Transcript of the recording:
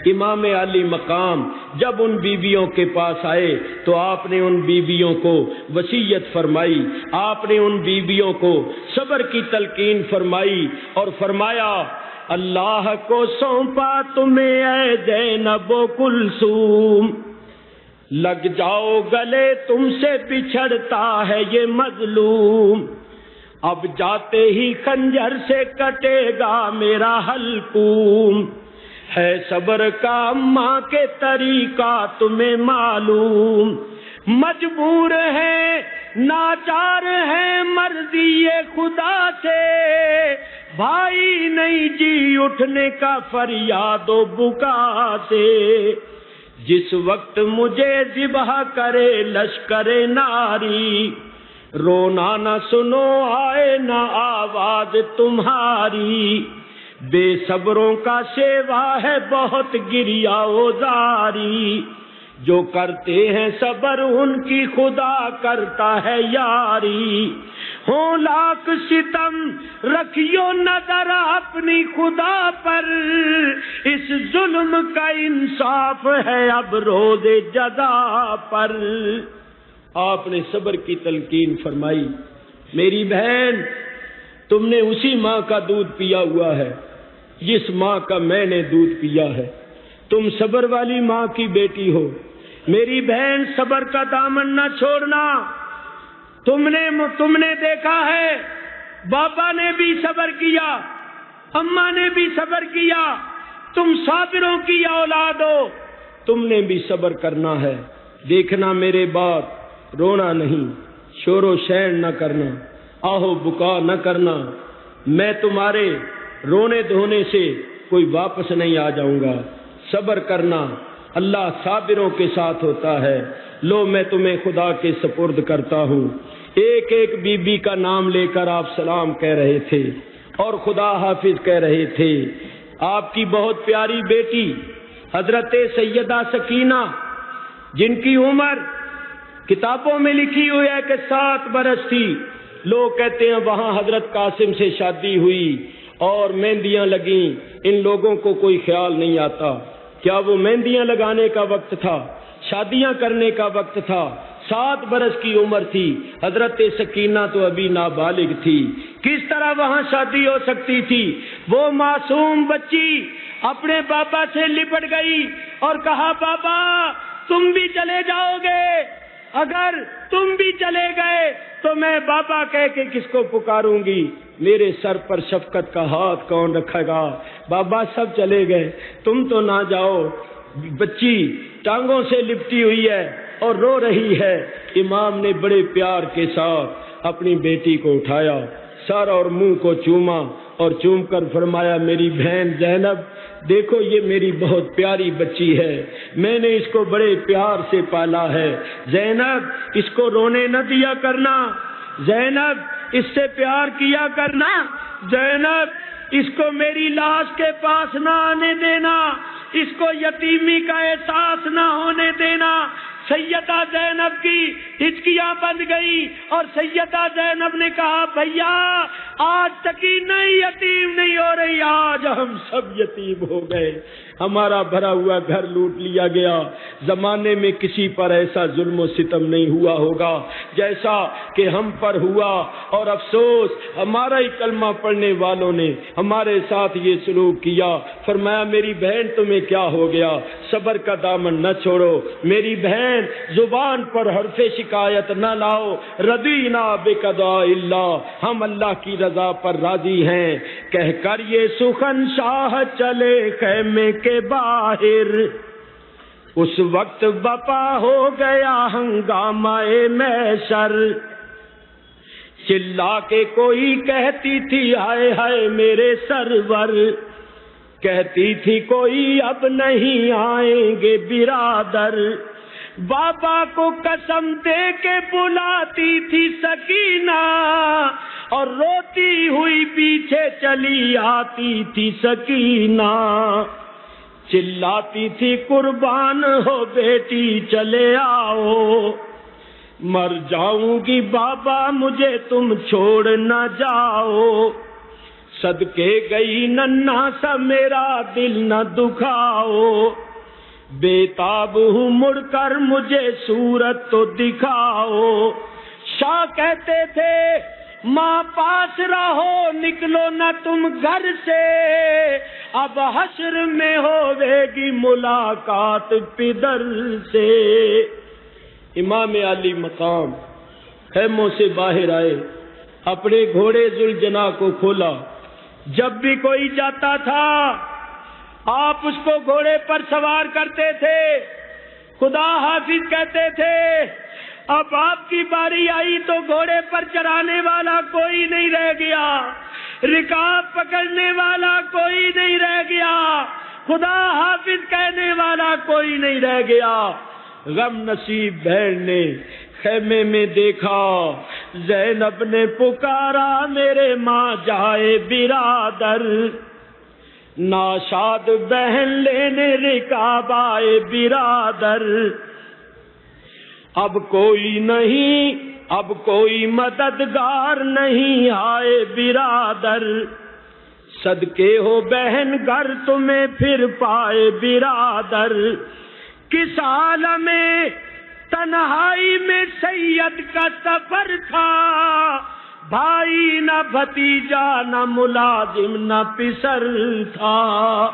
امام علی مقام جب ان بیویوں کے پاس آئے تو آپ نے ان بیویوں کو وصیت فرمائی، آپ نے ان بیویوں کو صبر کی تلقین فرمائی اور فرمایا اللہ کو سونپا تمہیں اے زینب و کلثوم، لگ جاؤ گلے تم سے بچھڑتا ہے یہ مظلوم، اب جاتے ہی خنجر سے کٹے گا میرا حلقوم، ہے صبر کا ماں کے طریقہ تمہیں معلوم، مجبور ہے ناچار ہے مرضی خدا سے، بھائی نہیں جی اٹھنے کا فریاد و بکا سے، جس وقت مجھے ذبح کرے لشکر ناری، رونا نہ سنو آئے نہ آواز تمہاری، بے صبروں کا سیوا ہے بہت گریا و زاری، جو کرتے ہیں صبر ان کی خدا کرتا ہے یاری، ہوں لاکھ ستم رکھیو نظر اپنی خدا پر، اس ظلم کا انصاف ہے اب روز جزا پر۔ آپ نے صبر کی تلقین فرمائی، میری بہن تم نے اسی ماں کا دودھ پیا ہوا ہے جس ماں کا میں نے دودھ پیا ہے، تم صبر والی ماں کی بیٹی ہو، میری بہن صبر کا دامن نہ چھوڑنا، تم نے دیکھا ہے بابا نے بھی صبر کیا، اماں نے بھی صبر کیا، تم صابروں کی اولاد ہو، تم نے بھی صبر کرنا ہے، دیکھنا میرے بات، رونا نہیں، شور و شین نہ کرنا، آہو بکا نہ کرنا، میں تمہارے رونے دھونے سے کوئی واپس نہیں آ جاؤں گا، صبر کرنا، اللہ صابروں کے ساتھ ہوتا ہے، لو میں تمہیں خدا کے سپرد کرتا ہوں۔ ایک ایک بی بی کا نام لے کر آپ سلام کہہ رہے تھے اور خدا حافظ کہہ رہے تھے۔ آپ کی بہت پیاری بیٹی حضرت سیدہ سکینہ، جن کی عمر کتابوں میں لکھی ہوئی ہے کہ 7 برس تھی، لوگ کہتے ہیں وہاں حضرت قاسم سے شادی ہوئی اور مہندیاں لگیں، ان لوگوں کو کوئی خیال نہیں آتا، کیا وہ مہندیاں لگانے کا وقت تھا، شادیاں کرنے کا وقت تھا؟ 7 برس کی عمر تھی، حضرت سکینہ تو ابھی نابالغ تھی، کس طرح وہاں شادی ہو سکتی تھی؟ وہ معصوم بچی اپنے بابا سے لپٹ گئی اور کہا بابا تم بھی چلے جاؤ گے، اگر تم بھی چلے گئے تو میں بابا کہہ کے کس کو پکاروں گی، میرے سر پر شفقت کا ہاتھ کون رکھے گا؟ بابا سب چلے گئے، تم تو نہ جاؤ۔ بچی ٹانگوں سے لپٹی ہوئی ہے اور رو رہی ہے، امام نے بڑے پیار کے ساتھ اپنی بیٹی کو اٹھایا، سر اور منہ کو چوما اور چوم کر فرمایا میری بہن زینب دیکھو یہ میری بہت پیاری بچی ہے، میں نے اس کو بڑے پیار سے پالا ہے، زینب اس کو رونے نہ دیا کرنا، زینب اس سے پیار کیا کرنا، زینب اس کو میری لاش کے پاس نہ آنے دینا، اس کو یتیمی کا احساس نہ ہونے دینا۔ سیدہ زینب کی ہچکیاں بند گئی اور سیدہ زینب نے کہا بھیا آج سکینہ یتیم نہیں ہو رہی، آج ہم سب یتیم ہو گئے، ہمارا بھرا ہوا گھر لوٹ لیا گیا، زمانے میں کسی پر ایسا ظلم و ستم نہیں ہوا ہوگا جیسا کہ ہم پر ہوا، اور افسوس ہمارا ہی کلمہ پڑھنے والوں نے ہمارے ساتھ یہ سلوک کیا۔ فرمایا میری بہن تمہیں کیا ہو گیا، صبر کا دامن نہ چھوڑو، میری بہن زبان پر حرف شکایت نہ لاؤ، رضینا بقضاء اللہ، ہم اللہ کی رضا پر راضی ہیں، کہہ کر یہ سخن شاہ چلے خیمے کے باہر، اس وقت بپا ہو گیا ہنگامہ محشر، چلا کے کوئی کہتی تھی ہائے ہائے میرے سرور، کہتی تھی کوئی اب نہیں آئیں گے برادر، بابا کو قسم دے کے بلاتی تھی سکینہ اور روتی ہوئی پیچھے چلی آتی تھی سکینہ، چلاتی تھی قربان ہو بیٹی چلے آؤ، مر جاؤں گی بابا مجھے تم چھوڑ نہ جاؤ، صدقے گئی ننھا سا میرا دل نہ دکھاؤ، بےتاب ہوں مڑ کر مجھے صورت تو دکھاؤ۔ شاہ کہتے تھے ماں پاس رہو نکلو نہ تم گھر سے، اب حشر میں ہوے گی ملاقات پدر سے۔ امام علی مقام خیموں سے باہر آئے، اپنے گھوڑے ذوالجناح کو کھولا۔ جب بھی کوئی جاتا تھا آپ اس کو گھوڑے پر سوار کرتے تھے۔ خدا حافظ کہتے تھے اب آپ کی باری آئی تو گھوڑے پر چرانے والا کوئی نہیں رہ گیا، رکاب پکڑنے والا کوئی نہیں رہ گیا، خدا حافظ کہنے والا کوئی نہیں رہ گیا۔ غم نصیب بہن نے خیمے میں دیکھا، زینب نے پکارا میرے ماں جائے برادر، ناشاد بہن لینے رکاب آئے برادر۔ اب کوئی نہیں، اب کوئی مددگار نہیں آئے برادر، صدقے ہو بہن گھر تمہیں پھر پائے برادر۔ کس عالم تنہائی میں سید کا سفر تھا، بھائی نہ بھتیجا نہ ملازم نہ پسر تھا۔